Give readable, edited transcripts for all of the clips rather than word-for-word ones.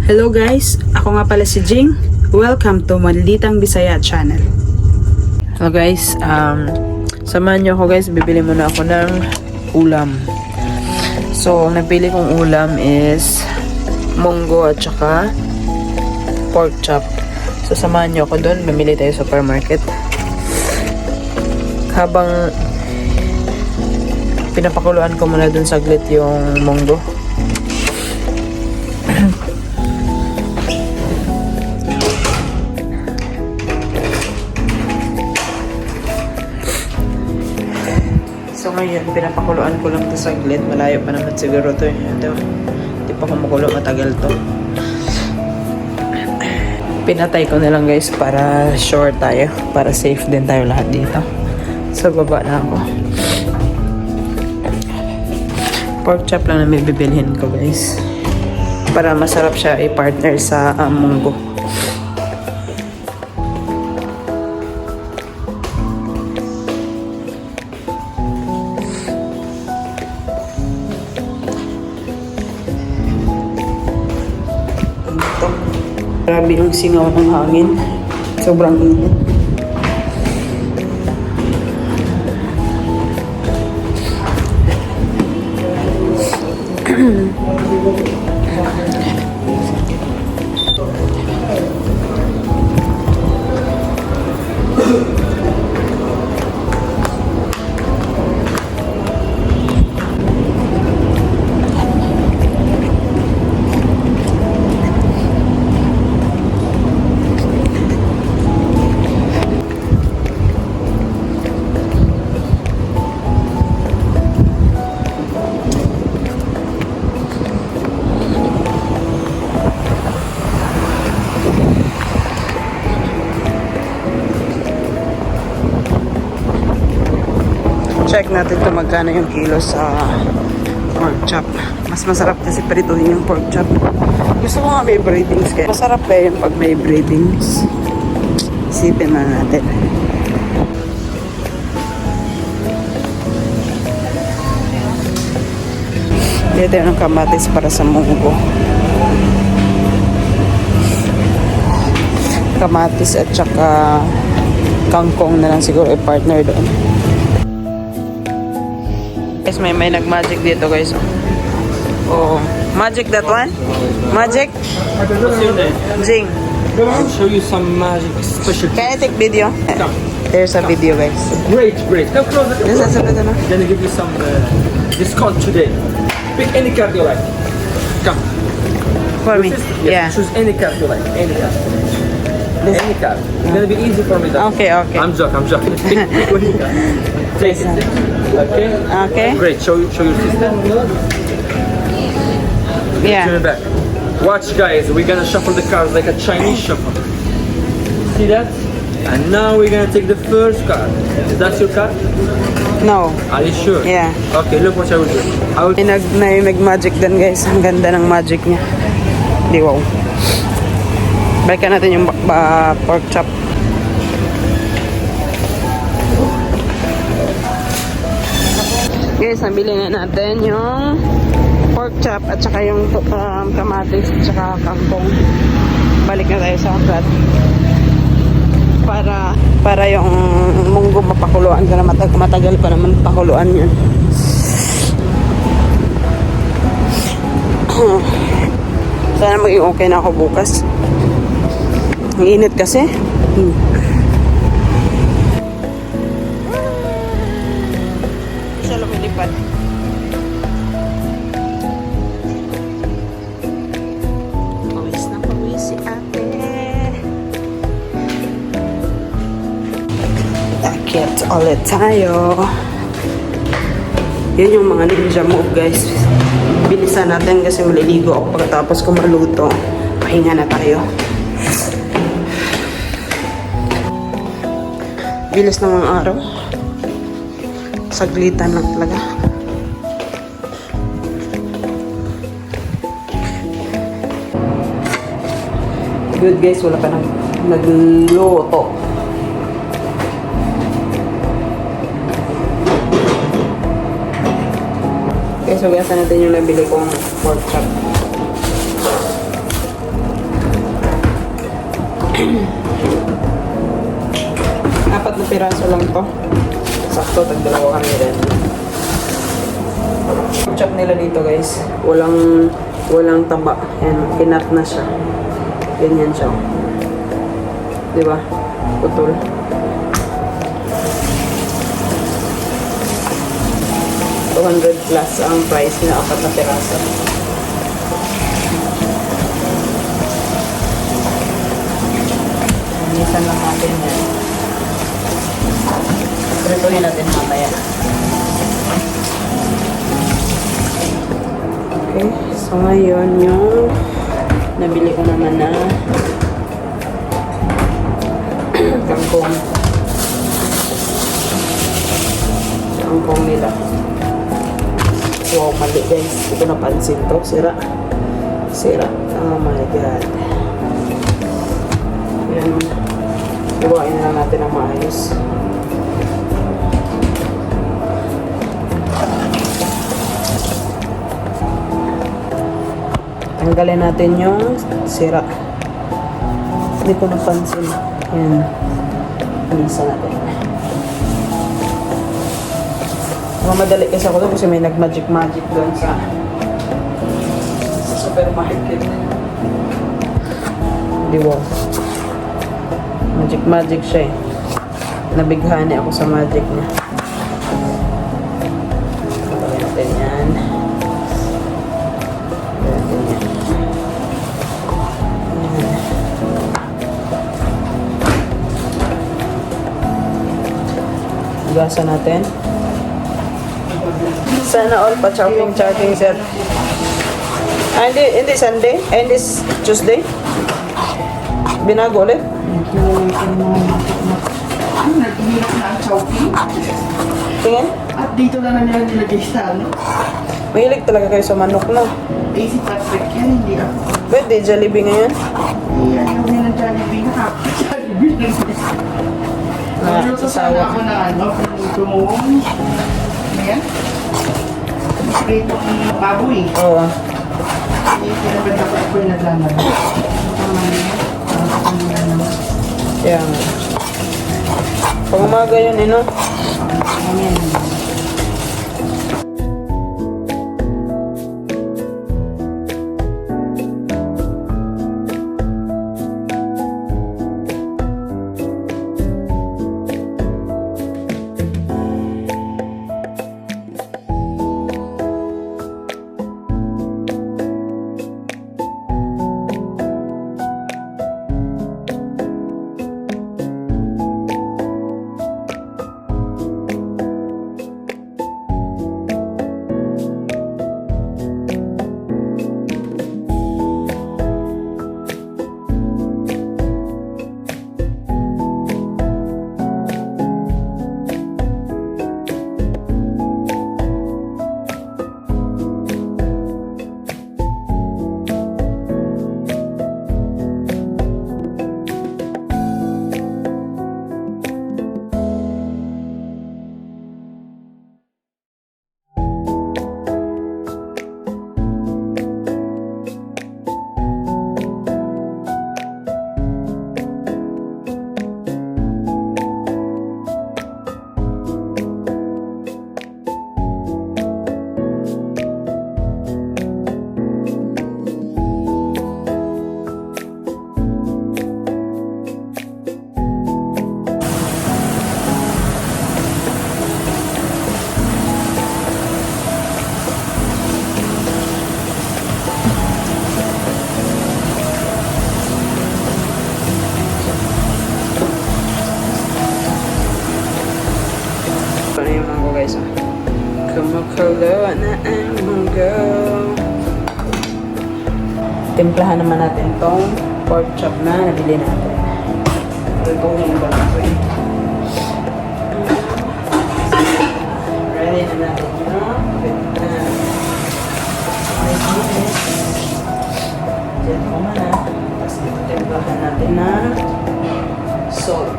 Hello guys, ako nga pala si Jing. Welcome to Malditang Bisaya channel. Hello guys, samahan nyo ako guys, bibili muna ako ng ulam. So, ang napili kong ulam is munggo at saka pork chop. So, samahan nyo ako doon, bumili tayo sa supermarket. Habang pinapakuluan ko muna doon saglit yung munggo. So ngayon, pinapakuluan ko lang ito saglit. Malayo pa naman siguro ito. Hindi pa kumukulo, matagal to. Pinatay ko na lang guys para sure tayo. Para safe din tayo lahat dito. So baba na ako. Pork chop lang na may bibilhin ko guys. Para masarap siya i-partner sa munggo. Grabe yung singaw ng hangin. Sobrang init. Check natin kung magkano yung kilo sa pork chop. Mas masarap kasi prituhin yung pork chop. Gusto ko nga may breadings kaya masarap kaya yung pag may breadings. Isipin na natin. Dito tayo ng kamatis para sa munggo. Kamatis at saka kangkong na lang siguro i-partner doon. Guys, may nag-magic dito guys. Oh, magic that one? Magic? What's your name? Jing. I'll show you some magic special. Can I take video? Come. There's a video guys. Great, great. Come closer. This is a video. Gonna give you some discount today. Pick any card you like. Come. For me? Yeah. Choose any card you like. Any card. Any card. It's gonna be easy for me. Okay, okay. I'm joking. Pick one card. Take it. Okay. Okay. Great. Show your sister. Yeah. Turn it back. Watch guys, we're gonna shuffle the cards like a Chinese shuffle. See that? And now we're gonna take the first card. Is that your card? No. Are you sure? Yeah. Okay, look what I will do. I will May nag-magic din guys. Ang ganda ng magic niya. Di wow. Balikan natin yung pork chop. Guys, nabili na natin yung pork chop at saka yung kamatis at saka kangkong. Balik na tayo sa flat. Para yung munggo mapakuluan ka na matagal pa naman pakuluan yun. Sana maging okay na ako bukas. Ang init kasi. Siya lumilipad. Pawis na pawis si ate. Takit ulit tayo. Yun yung mga ninja move guys. Bilisan natin kasi maliligo ako pagkatapos ko maluto. Pahinga na tayo. Bilis ng mga araw. Saglitan lang talaga. Good guys, wala pa nagluto. Okay, so gasa natin yung nabili kong pork chop. Apat na piraso lang to. Sakto, tag-dalawa kami rin. Chop nila dito guys. Walang taba. Yan, kinat na siya. Ganyan siya. Diba? Putol. $200 plus ang price na apat na piraso. Nisan lang natin yan. Prituhin natin mamaya. Okay, so ngayon yung nabili ko naman na kangkong. Kangkong nila. Wow, mali guys. Hindi ko napansin to. Sira. Sira. Oh my god. Yan. Iwain lang natin ang maayos. Tanggalin natin yung sira. Hindi ko napansin. Yan. Inisa natin. Mamadali kasi ako doon kasi may nag-magic doon sa supermarket. Di ba? Magic siya eh. Nabighani ako sa magic niya. Gawin natin yan. Gawin natin yan. Hugasan natin. Sana all pa charging sir. Ah, hindi Sunday? Hindi Tuesday? Binago ulit? Naghihirap na ang chopping. Tingin? At dito na nila nilagay sa ano. Mahilig talaga kayo sa manok, no? Easy Patrick yan, hindi ako. Pwede, Jollibee ngayon? Iyan yung yun ng Jollibee na hap. Jollibee na Nagluto sana ako ng ano, pinutong. Ayan. Pritong baboy. Oo. Pinabad ako yung naglalaro. Kaya nga. Pag umaga yun, no? Amen. guys. Kumukulo na ang munggo. Timplahan naman natin tong pork chop na nabili natin. Lutuin ko lang ito eh. Ready na natin yun. Diyan ko na. Tapos timplahan natin na salt.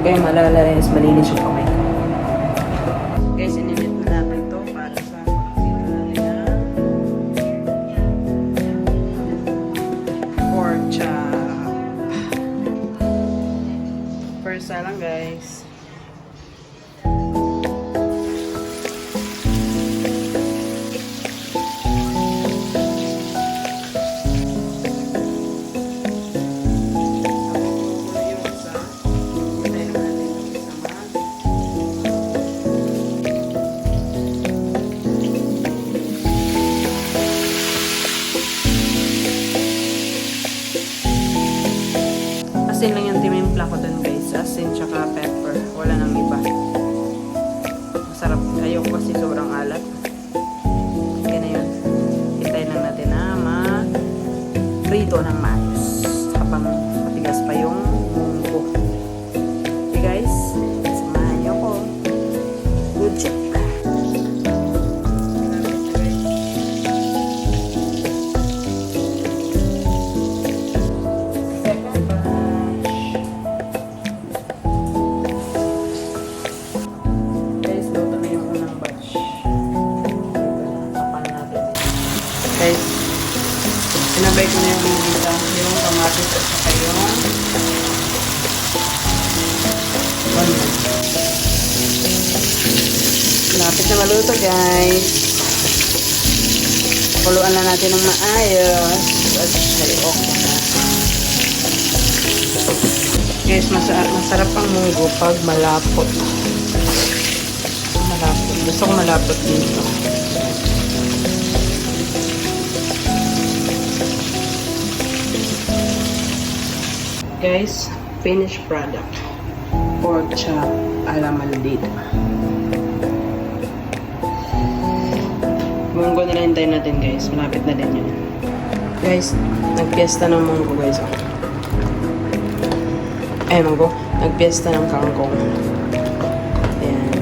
kayo malala is malinis yung kamay. Guys, ininit na natin ito para sa makikita natin na pork chop. First lang guys. Asin lang yung timimpla ko dun guys. Asin tsaka pepper. Wala nang iba. Masarap. Ayoko kasi sobrang alat. Kaya na yun. Hintayin lang natin na ma-prito ng mais. Habang matigas pa yung munggo. Okay guys. Samahan niyo ko. Good job. Guys, sinabay ko na yung lilita, yung kamatis at saka yung onion. Lapit na maluto guys. Kuluan na natin ng maayos at sayok na. Guys, masarap ang munggo pag malapot. Malapot. Gusto ko malapot dito. Guys, finished product. Pork chop ala maldita. Munggo na lang hintayin natin guys. Malapit na din yun. Guys, nagpiesta ng munggo guys. Munggo. Nagpiesta ng kangkong. Ayan.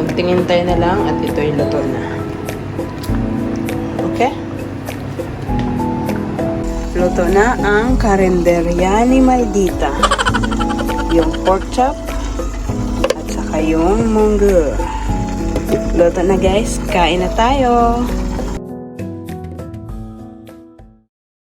Kunting hintay na lang at ito'y luto na. Okay? Luto na ang karinderya ni Maldita. Yung pork chop at saka yung munggo. Luto na guys. Kain na tayo.